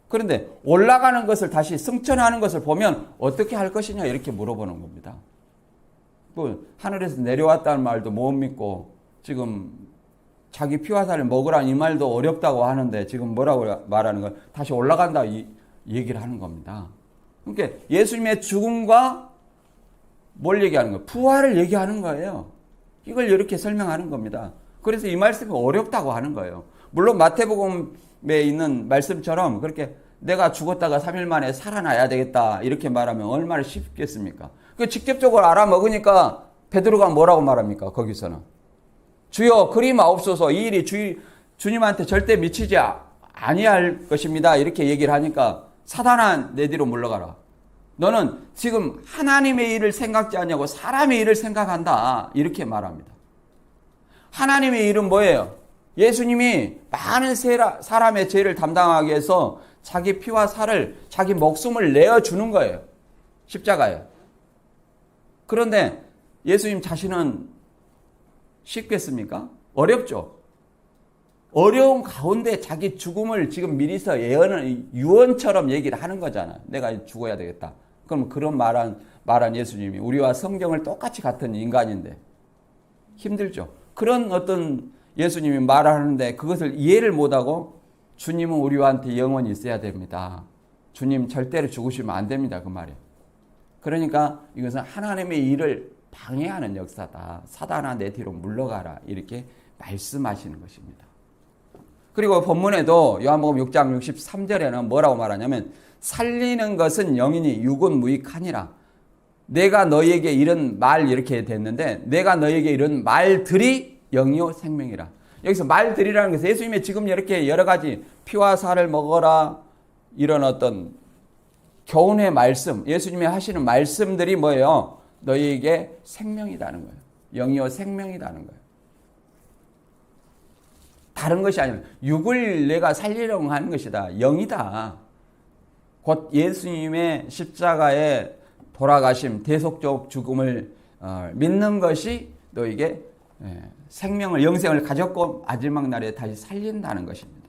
그런데 올라가는 것을 다시 승천하는 것을 보면 어떻게 할 것이냐 이렇게 물어보는 겁니다. 뭐 하늘에서 내려왔다는 말도 못 믿고 지금 자기 피와 살을 먹으라는 이 말도 어렵다고 하는데 지금 뭐라고 말하는 거예요? 다시 올라간다 이 얘기를 하는 겁니다. 그러니까 예수님의 죽음과 뭘 얘기하는 거예요? 부활을 얘기하는 거예요. 이걸 이렇게 설명하는 겁니다. 그래서 이 말씀이 어렵다고 하는 거예요. 물론 마태복음에 있는 말씀처럼 그렇게 내가 죽었다가 3일 만에 살아나야 되겠다 이렇게 말하면 얼마나 쉽겠습니까? 그 직접적으로 알아먹으니까 베드로가 뭐라고 말합니까? 거기서는 주여 그리마옵소서 이 일이 주님한테 절대 미치지 아니할 것입니다. 이렇게 얘기를 하니까 사단아 내 뒤로 물러가라. 너는 지금 하나님의 일을 생각지 않냐고 사람의 일을 생각한다. 이렇게 말합니다. 하나님의 일은 뭐예요? 예수님이 많은 사람의 죄를 담당하기 위해서 자기 피와 살을, 자기 목숨을 내어주는 거예요. 십자가에. 그런데 예수님 자신은 쉽겠습니까? 어렵죠. 어려운 가운데 자기 죽음을 지금 미리서 유언처럼 얘기를 하는 거잖아. 내가 죽어야 되겠다. 그럼 그런 말한 예수님이 우리와 성경을 똑같이 같은 인간인데 힘들죠. 그런 어떤 예수님이 말하는데 그것을 이해를 못하고 주님은 우리한테 영원히 있어야 됩니다. 주님 절대로 죽으시면 안 됩니다. 그 말이에요. 그러니까 이것은 하나님의 일을 방해하는 역사다. 사단아 내 뒤로 물러가라. 이렇게 말씀하시는 것입니다. 그리고 본문에도 요한복음 6장 63절에는 뭐라고 말하냐면 살리는 것은 영이니 육은 무익하니라. 내가 너희에게 이런 말 이렇게 됐는데 내가 너희에게 이런 말들이 영이요 생명이라. 여기서 말들이라는 것은 예수님의 지금 이렇게 여러 가지 피와 살을 먹어라 이런 어떤 교훈의 말씀, 예수님이 하시는 말씀들이 뭐예요? 너희에게 생명이라는 거예요. 영이요 생명이라는 거예요. 다른 것이 아니라 육을 내가 살리려고 하는 것이다. 영이다. 곧 예수님의 십자가의 돌아가심, 대속적 죽음을 믿는 것이 너에게 생명을, 영생을 가졌고 마지막 날에 다시 살린다는 것입니다.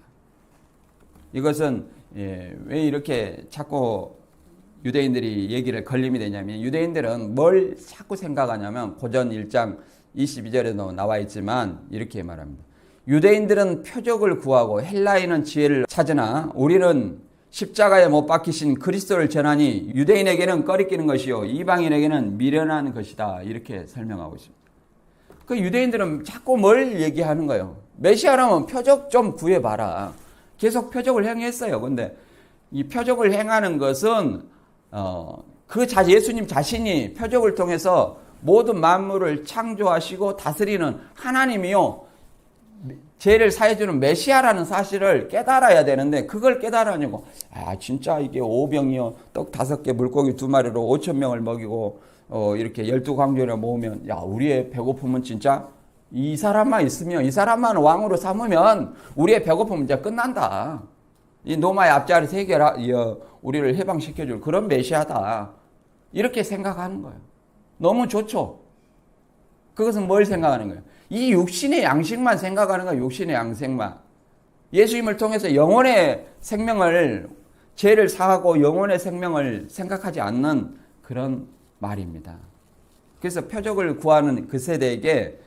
이것은 왜 이렇게 자꾸 유대인들이 얘기를 걸림이 되냐면 유대인들은 뭘 자꾸 생각하냐면 고전 1장 22절에도 나와 있지만 이렇게 말합니다. 유대인들은 표적을 구하고 헬라인은 지혜를 찾으나 우리는 십자가에 못 박히신 그리스도를 전하니 유대인에게는 꺼리끼는 것이요 이방인에게는 미련한 것이다. 이렇게 설명하고 있습니다. 그 유대인들은 자꾸 뭘 얘기하는 거예요? 메시아라면 표적 좀 구해봐라. 계속 표적을 행했어요. 근데 이 표적을 행하는 것은 예수님 자신이 표적을 통해서 모든 만물을 창조하시고 다스리는 하나님이요. 죄를 사해주는 메시아라는 사실을 깨달아야 되는데 그걸 깨달으려고 진짜 이게 오병이요 떡 5개 물고기 2마리로 5,000명을 먹이고 이렇게 12광주를 모으면 우리의 배고픔은 진짜 이 사람만 있으면 이 사람만 왕으로 삼으면 우리의 배고픔은 이제 끝난다. 이 노마의 앞자리 3개라 우리를 해방시켜줄 그런 메시아다. 이렇게 생각하는 거예요. 너무 좋죠. 그것은 뭘 생각하는 거예요? 이 육신의 양식만 생각하는 거예요. 육신의 양식만. 예수님을 통해서 영혼의 생명을 죄를 사하고 영혼의 생명을 생각하지 않는 그런 말입니다. 그래서 표적을 구하는 그 세대에게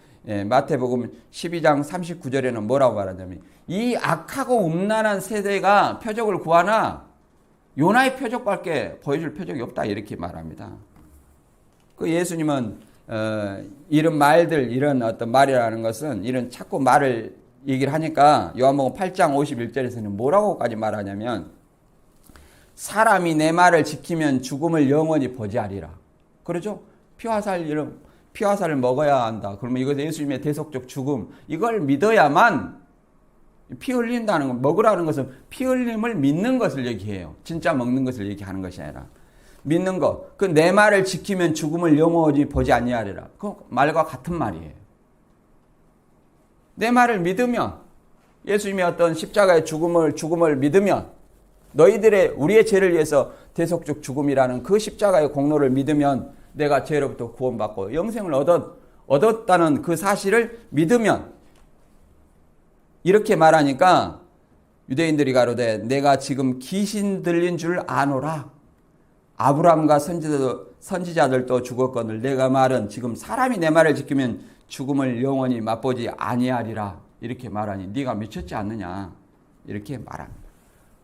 마태복음 12장 39절에는 뭐라고 말하냐면 이 악하고 음란한 세대가 표적을 구하나 요나의 표적밖에 보여줄 표적이 없다 이렇게 말합니다. 그 예수님은 이런 말들 이런 어떤 말이라는 것은 이런 자꾸 말을 얘기를 하니까 요한복음 8장 51절에서는 뭐라고까지 말하냐면 사람이 내 말을 지키면 죽음을 영원히 보지하리라. 그러죠? 피화살을 먹어야 한다. 그러면 이것은 예수님의 대속적 죽음. 이걸 믿어야만 피 흘린다는 거, 먹으라는 것은 피 흘림을 믿는 것을 얘기해요. 진짜 먹는 것을 얘기하는 것이 아니라. 믿는 것. 그 내 말을 지키면 죽음을 영원히 보지 아니하리라. 그 말과 같은 말이에요. 내 말을 믿으면 예수님의 어떤 십자가의 죽음을 믿으면 우리의 죄를 위해서 대속적 죽음이라는 그 십자가의 공로를 믿으면 내가 죄로부터 구원받고 영생을 얻었다는 그 사실을 믿으면 이렇게 말하니까 유대인들이 가로되 내가 지금 귀신 들린 줄 아노라. 아브라함과 선지자들도 죽었거늘 내가 말은 지금 사람이 내 말을 지키면 죽음을 영원히 맛보지 아니하리라. 이렇게 말하니 네가 미쳤지 않느냐. 이렇게 말합니다.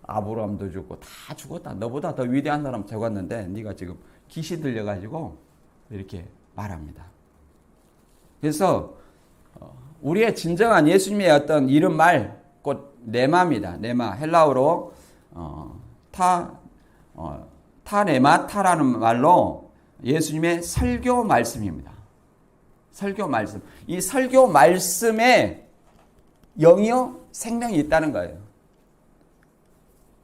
아브라함도 죽고 다 죽었다. 너보다 더 위대한 사람 죽었는데 네가 지금 귀신 들려가지고 이렇게 말합니다. 그래서 우리의 진정한 예수님의 어떤 이름 말, 곧 네마입니다. 네마. 헬라어로 타네마타라는 말로 예수님의 설교 말씀입니다. 설교 말씀. 이 설교 말씀에 영이요 생명이 있다는 거예요.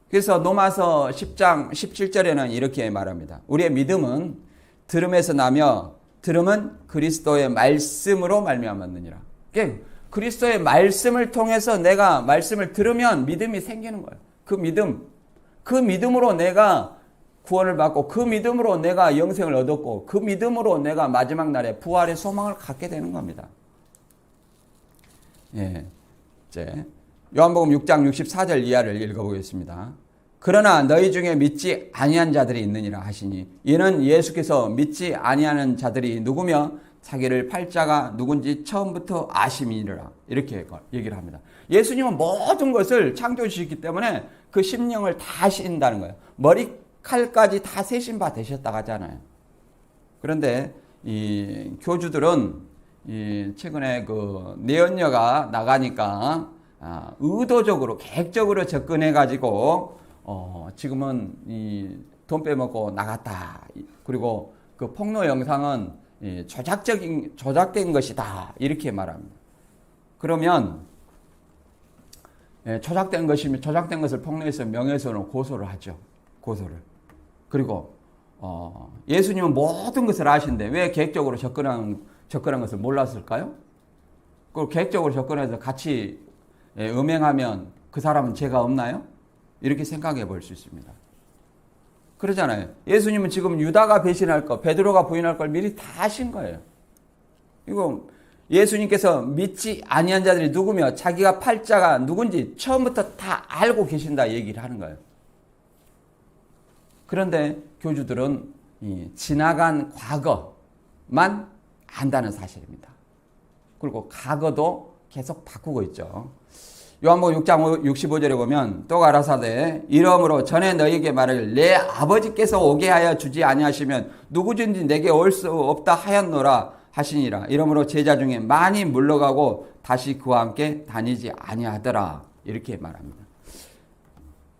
그래서 로마서 10장 17절에는 이렇게 말합니다. 우리의 믿음은 들음에서 나며 들음은 그리스도의 말씀으로 말미암았느니라. 그리스도의 말씀을 통해서 내가 말씀을 들으면 믿음이 생기는 거예요. 그 믿음으로 내가 구원을 받고 그 믿음으로 내가 영생을 얻었고 그 믿음으로 내가 마지막 날에 부활의 소망을 갖게 되는 겁니다. 이제 요한복음 6장 64절 이하를 읽어보겠습니다. 그러나 너희 중에 믿지 아니한 자들이 있느니라 하시니 이는 예수께서 믿지 아니하는 자들이 누구며 자기를 팔자가 누군지 처음부터 아심이니라. 이렇게 얘기를 합니다. 예수님은 모든 것을 창조해 주셨기 때문에 그 심령을 다 아신다는 거예요. 머리칼까지 다 세신 바 되셨다고 하잖아요. 그런데 이 교주들은 최근에 그 내연녀가 나가니까 의도적으로 계획적으로 접근해 가지고 지금은 돈 빼먹고 나갔다. 그리고 그 폭로 영상은 조작된 것이다. 이렇게 말합니다. 그러면 조작된 것을 폭로해서 명예훼손으로 고소를 하죠. 고소를. 그리고 예수님은 모든 것을 아신데 왜 계획적으로 접근한 것을 몰랐을까요? 그리고 계획적으로 접근해서 같이 음행하면 그 사람은 죄가 없나요? 이렇게 생각해 볼 수 있습니다. 그러잖아요. 예수님은 지금 유다가 배신할 거, 베드로가 부인할 걸 미리 다 아신 거예요. 이거 예수님께서 믿지 아니한 자들이 누구며 자기가 팔자가 누군지 처음부터 다 알고 계신다 얘기를 하는 거예요. 그런데 교주들은 지나간 과거만 안다는 사실입니다. 그리고 과거도 계속 바꾸고 있죠. 요한복음 6장 65절에 보면 또 가라사대 이러므로 전에 너희에게 말하길 내 아버지께서 오게 하여 주지 아니하시면 누구든지 내게 올 수 없다 하였노라 하시니라. 이러므로 제자 중에 많이 물러가고 다시 그와 함께 다니지 아니하더라. 이렇게 말합니다.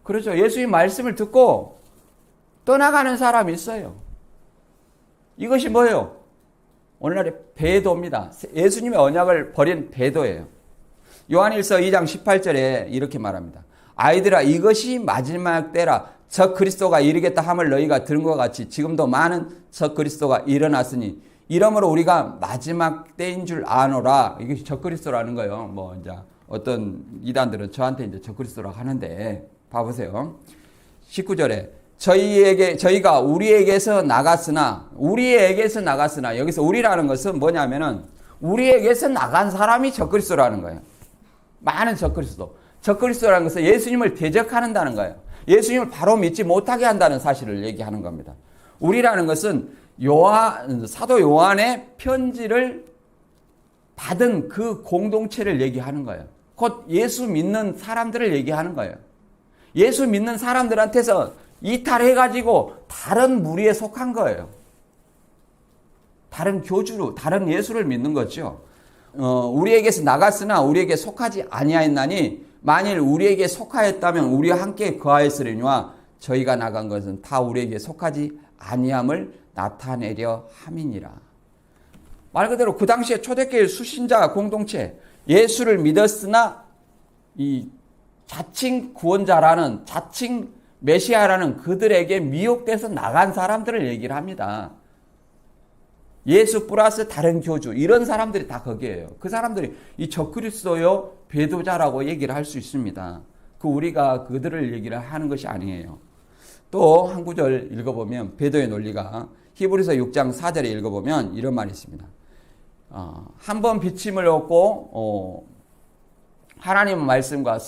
그렇죠. 예수님 말씀을 듣고 떠나가는 사람이 있어요. 이것이 뭐예요? 오늘날의 배도입니다. 예수님의 언약을 버린 배도예요. 요한일서 2장 18절에 이렇게 말합니다. 아이들아 이것이 마지막 때라. 적 그리스도가 이르겠다 함을 너희가 들은 것 같이 지금도 많은 적 그리스도가 일어났으니 이러므로 우리가 마지막 때인 줄 아노라. 이것이 적 그리스도라는 거예요. 뭐 이제 어떤 이단들은 저한테 이제 적 그리스도라고 하는데 봐보세요. 19절에 저희가 우리에게서 나갔으나 여기서 우리라는 것은 뭐냐면은 우리에게서 나간 사람이 적 그리스도라는 거예요. 많은 적그리스도라는 것은 예수님을 대적한다는 거예요. 예수님을 바로 믿지 못하게 한다는 사실을 얘기하는 겁니다. 우리라는 것은 사도 요한의 편지를 받은 그 공동체를 얘기하는 거예요. 곧 예수 믿는 사람들을 얘기하는 거예요. 예수 믿는 사람들한테서 이탈해가지고 다른 무리에 속한 거예요. 다른 교주로, 다른 예수를 믿는 거죠. 우리에게서 나갔으나 우리에게 속하지 아니하였나니 만일 우리에게 속하였다면 우리와 함께 거하였으리니와 저희가 나간 것은 다 우리에게 속하지 아니함을 나타내려 함이니라. 말 그대로 그 당시에 초대교회 수신자 공동체, 예수를 믿었으나 이 자칭 구원자라는, 자칭 메시아라는 그들에게 미혹돼서 나간 사람들을 얘기를 합니다. 예수 플러스 다른 교주, 이런 사람들이 다 거기에요. 그 사람들이 이 적그리스도요 배도자라고 얘기를 할 수 있습니다. 우리가 그들을 얘기를 하는 것이 아니에요. 또 한 구절 읽어보면 배도의 논리가 히브리서 6장 4절에 읽어보면 이런 말이 있습니다. 한번 비침을 얻고 하나님의 말씀과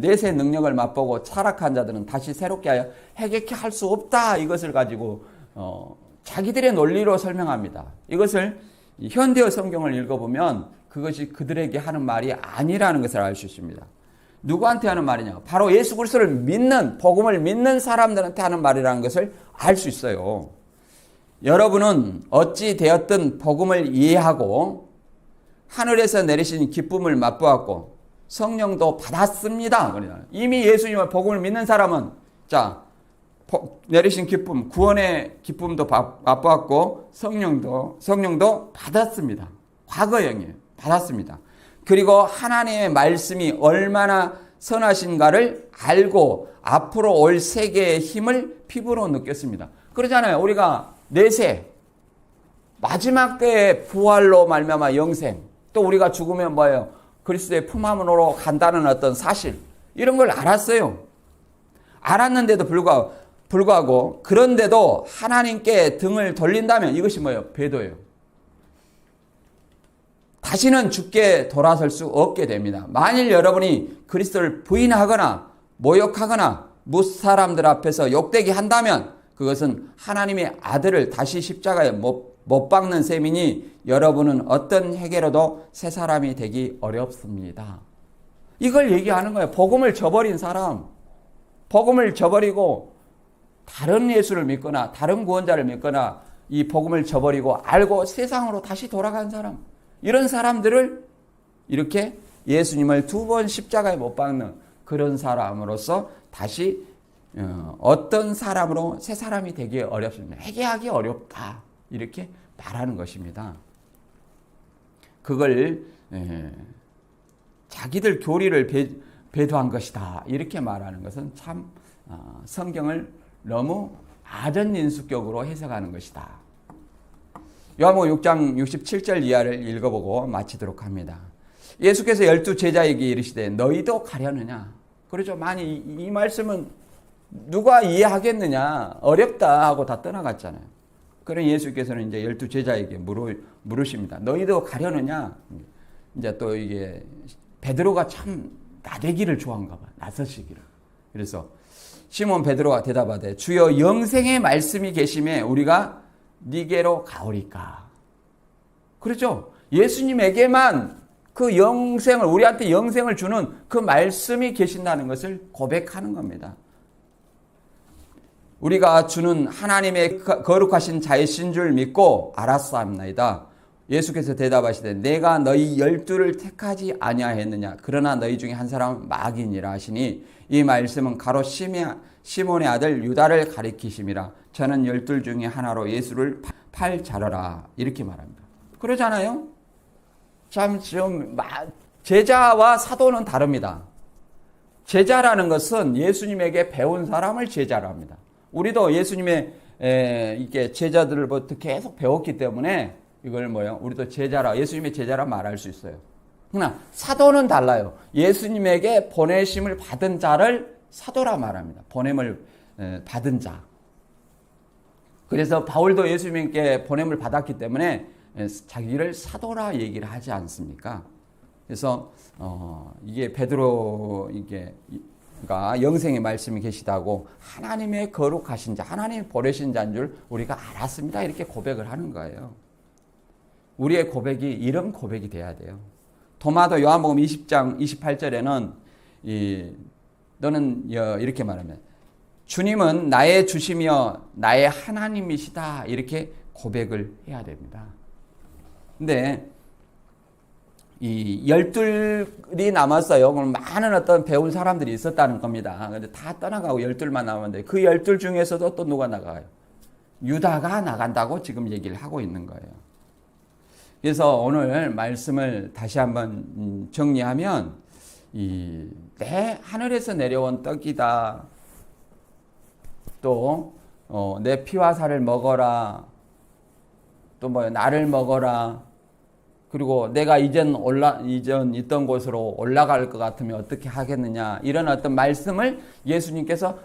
내세 능력을 맛보고 타락한 자들은 다시 새롭게 하여 해결케 할 수 없다. 이것을 가지고 자기들의 논리로 설명합니다. 이것을 현대어 성경을 읽어보면 그것이 그들에게 하는 말이 아니라는 것을 알 수 있습니다. 누구한테 하는 말이냐? 바로 예수 그리스도를 믿는, 복음을 믿는 사람들한테 하는 말이라는 것을 알 수 있어요. 여러분은 어찌 되었든 복음을 이해하고 하늘에서 내리신 기쁨을 맛보았고 성령도 받았습니다. 이미 예수님의 복음을 믿는 사람은 내리신 기쁨, 구원의 기쁨도 맛보았고 성령도 받았습니다. 과거형이에요. 받았습니다. 그리고 하나님의 말씀이 얼마나 선하신가를 알고 앞으로 올 세계의 힘을 피부로 느꼈습니다. 그러잖아요. 우리가 내세, 마지막 때의 부활로 말미암아 영생, 또 우리가 죽으면 뭐예요? 그리스도의 품 안으로 간다는 어떤 사실, 이런 걸 알았어요. 알았는데도 불구하고 그런데도 하나님께 등을 돌린다면 이것이 뭐예요? 배도예요. 다시는 죽게 돌아설 수 없게 됩니다. 만일 여러분이 그리스도를 부인하거나 모욕하거나 무사람들 앞에서 욕되게 한다면 그것은 하나님의 아들을 다시 십자가에 못 박는 셈이니 여러분은 어떤 해결로도 새 사람이 되기 어렵습니다. 이걸 얘기하는 거예요. 복음을 저버린 사람, 복음을 저버리고 다른 예수를 믿거나 다른 구원자를 믿거나 이 복음을 저버리고 알고 세상으로 다시 돌아간 사람, 이런 사람들을 이렇게 예수님을 2번 십자가에 못 박는 그런 사람으로서 다시 어떤 사람으로 새 사람이 되기 어렵습니다. 회개하기 어렵다. 이렇게 말하는 것입니다. 그걸 자기들 교리를 배도한 것이다. 이렇게 말하는 것은 참 성경을 너무 아전인수격으로 해석하는 것이다. 요한복음 6장 67절 이하를 읽어보고 마치도록 합니다. 예수께서 12제자에게 이르시되 너희도 가려느냐? 그렇죠. 많이 이 말씀은 누가 이해하겠느냐? 어렵다 하고 다 떠나갔잖아요. 그런 예수께서는 이제 12제자에게 물으십니다. 너희도 가려느냐? 이제 또 이게 베드로가 참 나대기를 좋아한가 봐. 나서시기를. 그래서 시몬 베드로가 대답하되 주여 영생의 말씀이 계심에 우리가 니게로 가오리까. 그렇죠. 예수님에게만 그 영생을, 우리한테 영생을 주는 그 말씀이 계신다는 것을 고백하는 겁니다. 우리가 주는 하나님의 거룩하신 자이신 줄 믿고 알았사옵나이다. 예수께서 대답하시되 내가 너희 12를 택하지 아니하였느냐. 그러나 너희 중에 한 사람은 마귀니라 하시니 이 말씀은 가로 시몬의 아들 유다를 가리키심이라. 저는 12 중에 하나로 예수를 팔 자러라. 이렇게 말합니다. 그러잖아요. 참 좀 제자와 사도는 다릅니다. 제자라는 것은 예수님에게 배운 사람을 제자라 합니다. 우리도 예수님의 이게 제자들로부터 계속 배웠기 때문에 이걸 우리도 제자라, 예수님의 제자라 말할 수 있어요. 그러나 사도는 달라요. 예수님에게 보내심을 받은 자를 사도라 말합니다. 보냄을 받은 자. 그래서 바울도 예수님께 보냄을 받았기 때문에 자기를 사도라 얘기를 하지 않습니까? 그래서 이게 베드로 이게 그러니까 영생의 말씀이 계시다고 하나님의 거룩하신 자, 하나님이 보내신 자인 줄 우리가 알았습니다. 이렇게 고백을 하는 거예요. 우리의 고백이 이런 고백이 돼야 돼요. 토마도 요한복음 20장 28절에는 너는 이렇게 말하면 주님은 나의 주시며 나의 하나님이시다 이렇게 고백을 해야 됩니다. 근데 이 12이 남았어요. 그럼 많은 어떤 배운 사람들이 있었다는 겁니다. 근데 다 떠나가고 12만 남았는데 그 12 중에서도 또 누가 나가요? 유다가 나간다고 지금 얘기를 하고 있는 거예요. 그래서 오늘 말씀을 다시 한번 정리하면 내 하늘에서 내려온 떡이다. 또 내 피와 살을 먹어라. 또 나를 먹어라. 그리고 내가 이전 있던 곳으로 올라갈 것 같으면 어떻게 하겠느냐. 이런 어떤 말씀을 예수님께서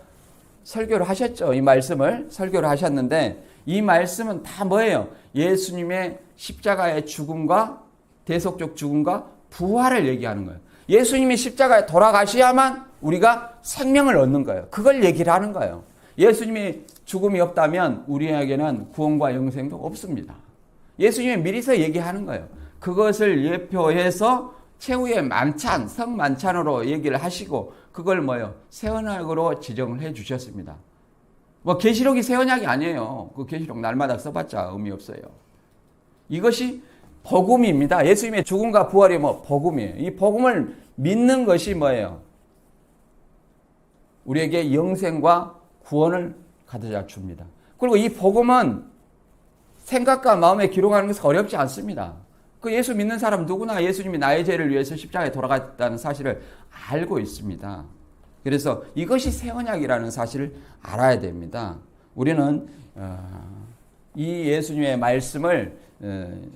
설교를 하셨죠. 이 말씀을 설교를 하셨는데 이 말씀은 다 뭐예요? 예수님의 십자가의 죽음과 대속적 죽음과 부활을 얘기하는 거예요. 예수님이 십자가에 돌아가셔야만 우리가 생명을 얻는 거예요. 그걸 얘기를 하는 거예요. 예수님이 죽음이 없다면 우리에게는 구원과 영생도 없습니다. 예수님이 미리서 얘기하는 거예요. 그것을 예표해서 최후의 만찬, 성만찬으로 얘기를 하시고 그걸 새 언약으로 지정을 해 주셨습니다. 계시록이 새 언약이 아니에요. 그 계시록 날마다 써봤자 의미 없어요. 이것이 복음입니다. 예수님의 죽음과 부활이 복음이에요. 이 복음을 믿는 것이 뭐예요? 우리에게 영생과 구원을 가져다 줍니다. 그리고 이 복음은 생각과 마음에 기록하는 것은 어렵지 않습니다. 그 예수 믿는 사람 누구나 예수님이 나의 죄를 위해서 십자가에 돌아갔다는 사실을 알고 있습니다. 그래서 이것이 새 언약이라는 사실을 알아야 됩니다. 우리는 이 예수님의 말씀을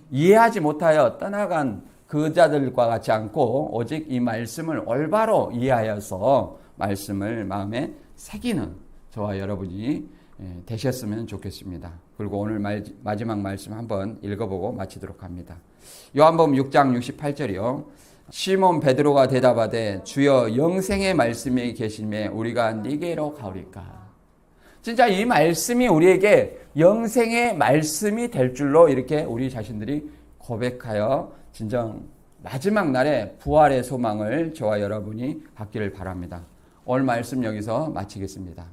이해하지 못하여 떠나간 그 자들과 같지 않고 오직 이 말씀을 올바로 이해하여서 말씀을 마음에 새기는 저와 여러분이 되셨으면 좋겠습니다. 그리고 오늘 마지막 말씀 한번 읽어보고 마치도록 합니다. 요한복음 6장 68절이요. 시몬 베드로가 대답하되 주여 영생의 말씀이 계시매 우리가 네게로 가오리까. 진짜 이 말씀이 우리에게 영생의 말씀이 될 줄로 이렇게 우리 자신들이 고백하여 진정 마지막 날에 부활의 소망을 저와 여러분이 받기를 바랍니다. 오늘 말씀 여기서 마치겠습니다.